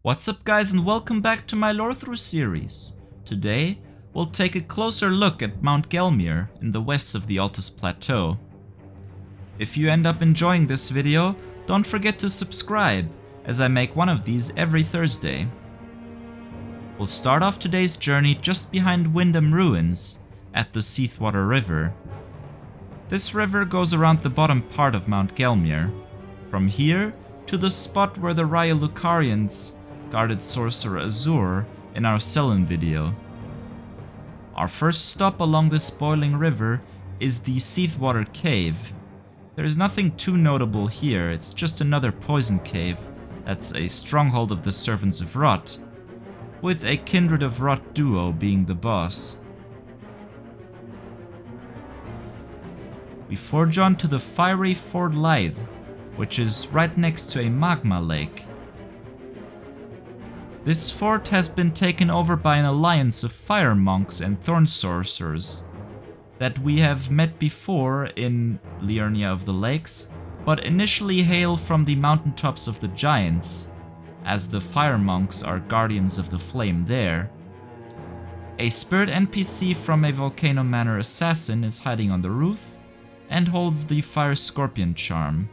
What's up guys, and welcome back to my Lorethrough series. Today we'll take a closer look at Mount Gelmir in the west of the Altus Plateau. If you end up enjoying this video, don't forget to subscribe, as I make one of these every Thursday. We'll start off today's journey just behind Windham Ruins, at the Seathwater River. This river goes around the bottom part of Mount Gelmir, from here to the spot where the Raya-Lucarians guarded Sorcerer Azur in our Elden video. Our first stop along this boiling river is the Seathwater Cave. There is nothing too notable here, it's just another poison cave that's a stronghold of the Servants of Rot, with a Kindred of Rot duo being the boss. We forge on to the fiery Ford Lythe, which is right next to a magma lake. This fort has been taken over by an alliance of fire monks and thorn sorcerers that we have met before in Liurnia of the Lakes, but initially hail from the mountaintops of the Giants, as the fire monks are guardians of the flame there. A spirit NPC from a Volcano Manor assassin is hiding on the roof and holds the Fire Scorpion charm.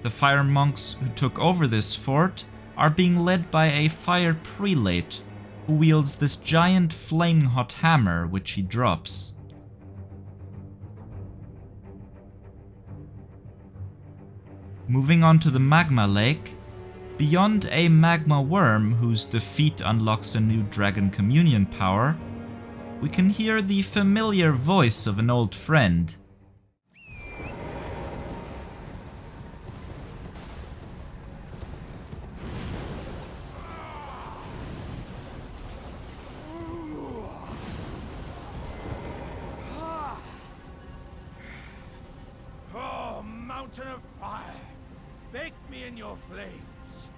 The fire monks who took over this fort are being led by a fire prelate who wields this giant flaming hot hammer which he drops. Moving on to the magma lake, beyond a magma worm whose defeat unlocks a new dragon communion power, we can hear the familiar voice of an old friend. Mountain of fire, bake me in your flames.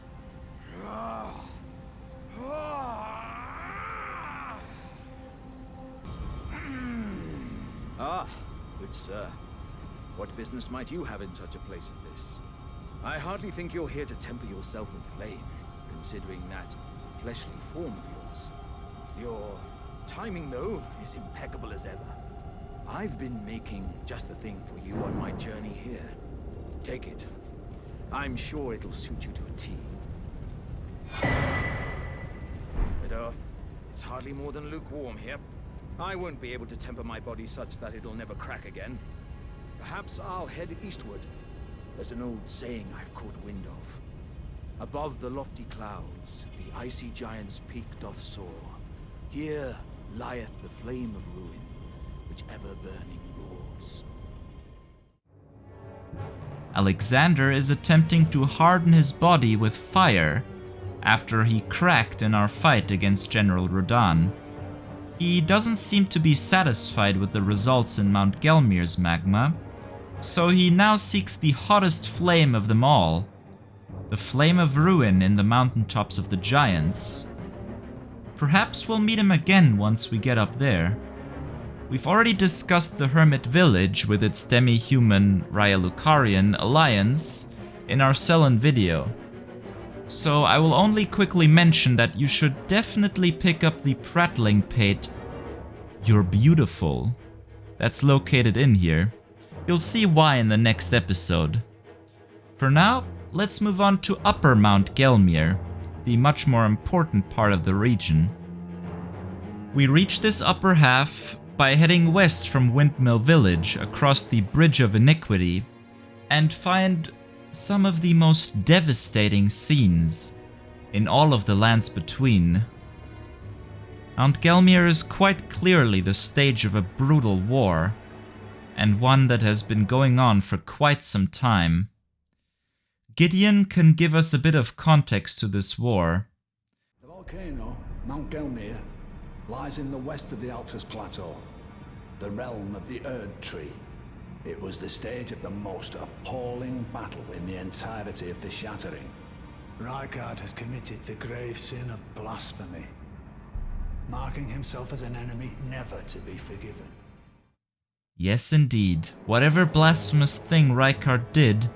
Ah, good sir. What business might you have in such a place as this? I hardly think you're here to temper yourself with flame, considering that fleshly form of yours. Your timing, though, is impeccable as ever. I've been making just the thing for you on my journey here. Take it. I'm sure it'll suit you to a T. But, it's hardly more than lukewarm here. I won't be able to temper my body such that it'll never crack again. Perhaps I'll head eastward. There's an old saying I've caught wind of. Above the lofty clouds, the icy giant's peak doth soar. Here lieth the flame of ruin, which ever burning roars. Alexander is attempting to harden his body with fire after he cracked in our fight against General Rodan. He doesn't seem to be satisfied with the results in Mount Gelmir's magma, so he now seeks the hottest flame of them all, the flame of ruin in the mountaintops of the Giants. Perhaps we'll meet him again once we get up there. We've already discussed the Hermit Village with its demi-human Raya-Lucarian alliance in our Elden video, so I will only quickly mention that you should definitely pick up the prattling pate "You're beautiful" that's located in here. You'll see why in the next episode. For now, let's move on to Upper Mount Gelmir, the much more important part of the region. We reach this upper half by heading west from Windmill Village across the Bridge of Iniquity, and find some of the most devastating scenes in all of the lands between. Mount Gelmir is quite clearly the stage of a brutal war, and one that has been going on for quite some time. Gideon can give us a bit of context to this war. The volcano, Mount Gelmir, lies in the west of the Altus Plateau, the realm of the Erd Tree. It was the stage of the most appalling battle in the entirety of the Shattering. Rykard has committed the grave sin of blasphemy, marking himself as an enemy never to be forgiven. Yes indeed, whatever blasphemous thing Rykard did,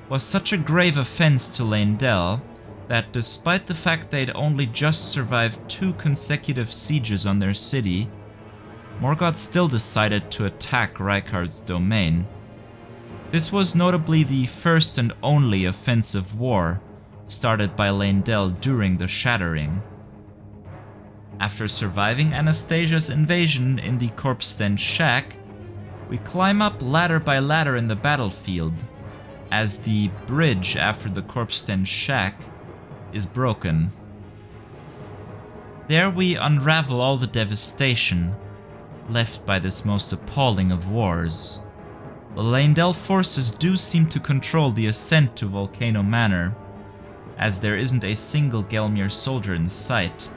was such a grave offense to Leyndell that despite the fact they'd only just survived 2 consecutive sieges on their city, Morgoth still decided to attack Rykard's domain. This was notably the first and only offensive war started by Leyndell during the Shattering. After surviving Anastasia's invasion in the Corpse-stench shack, we climb up ladder by ladder in the battlefield, as the bridge after the Corpse-stench shack is broken. There we unravel all the devastation left by this most appalling of wars. The Leyndell forces do seem to control the ascent to Volcano Manor, as there isn't a single Gelmir soldier in sight.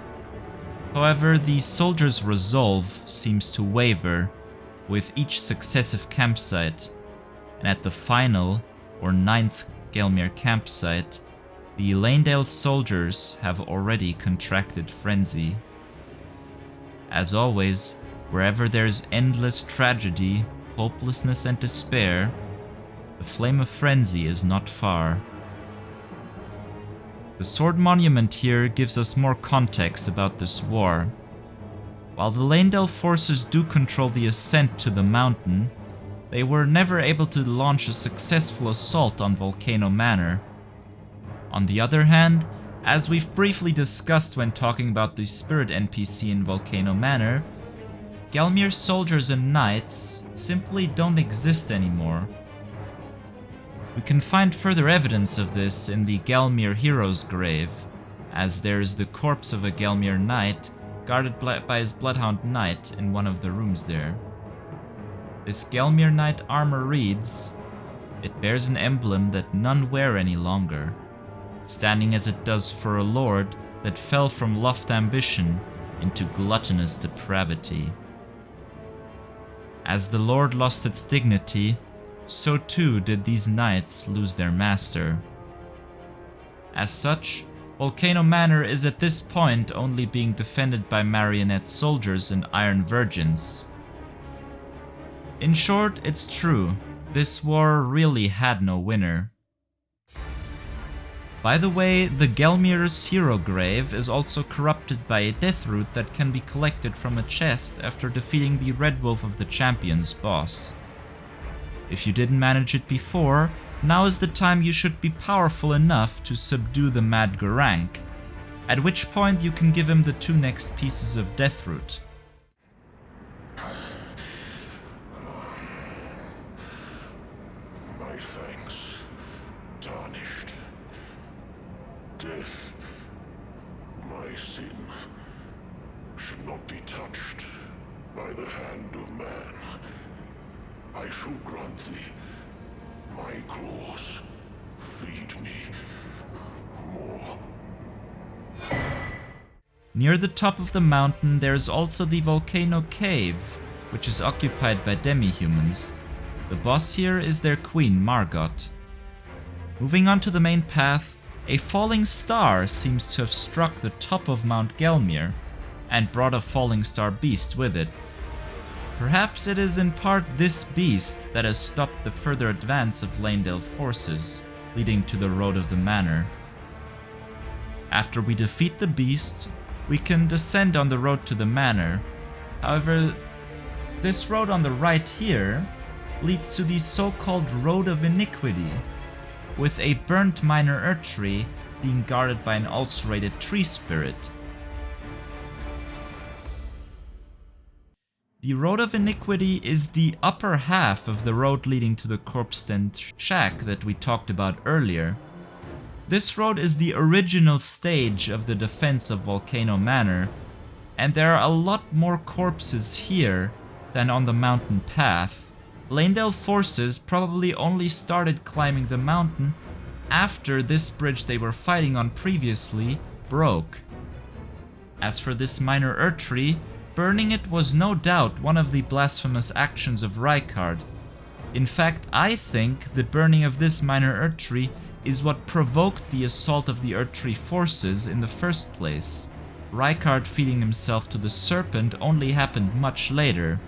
However, the soldiers' resolve seems to waver with each successive campsite, and at the final, or 9th Gelmir campsite, the Leyndell soldiers have already contracted frenzy. As always, wherever there's endless tragedy, hopelessness and despair, the flame of frenzy is not far. The sword monument here gives us more context about this war. While the Leyndell forces do control the ascent to the mountain, they were never able to launch a successful assault on Volcano Manor. On the other hand, as we've briefly discussed when talking about the spirit NPC in Volcano Manor, Gelmir soldiers and knights simply don't exist anymore. We can find further evidence of this in the Gelmir hero's grave, as there is the corpse of a Gelmir knight guarded by his bloodhound knight in one of the rooms there. This Gelmir knight armor reads, "It bears an emblem that none wear any longer, standing as it does for a lord that fell from lofty ambition into gluttonous depravity." As the lord lost its dignity, so too did these knights lose their master. As such, Volcano Manor is at this point only being defended by marionette soldiers and iron virgins. In short, it's true, this war really had no winner. By the way, the Gelmir's hero grave is also corrupted by a death root that can be collected from a chest after defeating the Red Wolf of the Champions boss. If you didn't manage it before, now is the time you should be powerful enough to subdue the Mad Garank, at which point you can give him the 2 next pieces of death root. My thanks, tarnished. Death, my sin, should not be touched by the hand of man. I shall grant thee my claws. Feed me more. Near the top of the mountain there is also the Volcano Cave, which is occupied by demi-humans. The boss here is their queen, Margot. Moving on to the main path, a falling star seems to have struck the top of Mount Gelmir and brought a falling star beast with it. Perhaps it is in part this beast that has stopped the further advance of Leyndell forces, leading to the Road of the Manor. After we defeat the beast, we can descend on the road to the manor. However, this road on the right here leads to the so-called Road of Iniquity, with a burnt minor Erdtree being guarded by an ulcerated tree spirit. The Road of Iniquity is the upper half of the road leading to the Corpse-stench shack that we talked about earlier. This road is the original stage of the defense of Volcano Manor, and there are a lot more corpses here than on the mountain path. Leyndell forces probably only started climbing the mountain after this bridge they were fighting on previously broke. As for this minor Erdtree, burning it was no doubt one of the blasphemous actions of Rykard. In fact, I think the burning of this minor Erdtree is what provoked the assault of the Erdtree forces in the first place. Rykard feeding himself to the serpent only happened much later.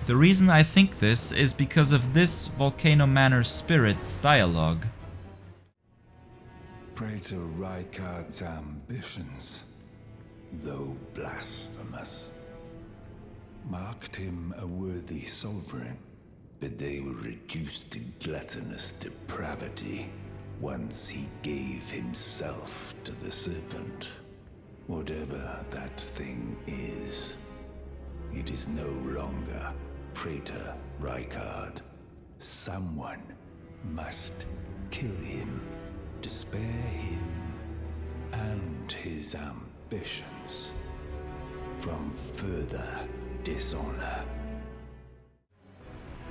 The reason I think this is because of this Volcano Manor spirit's dialogue. Praetor Rykard's ambitions, though blasphemous, marked him a worthy sovereign, but they were reduced to gluttonous depravity once he gave himself to the serpent. Whatever that thing is, it is no longer Praetor Rykard. Someone must kill him to spare him and his ambitions from further dishonor.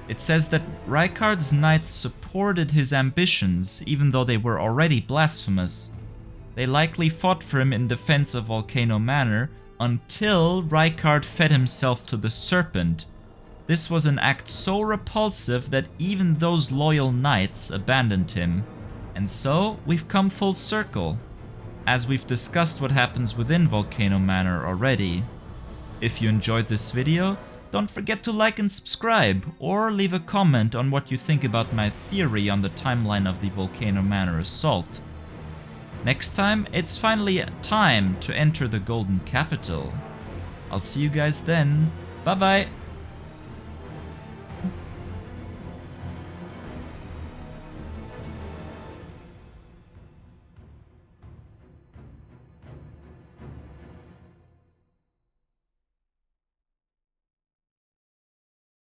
It says that Rykard's knights supported his ambitions even though they were already blasphemous. They likely fought for him in defense of Volcano Manor until Rykard fed himself to the serpent. This was an act so repulsive that even those loyal knights abandoned him. And so, we've come full circle, as we've discussed what happens within Volcano Manor already. If you enjoyed this video, don't forget to like and subscribe, or leave a comment on what you think about my theory on the timeline of the Volcano Manor assault. Next time, it's finally time to enter the Golden Capital. I'll see you guys then. Bye bye!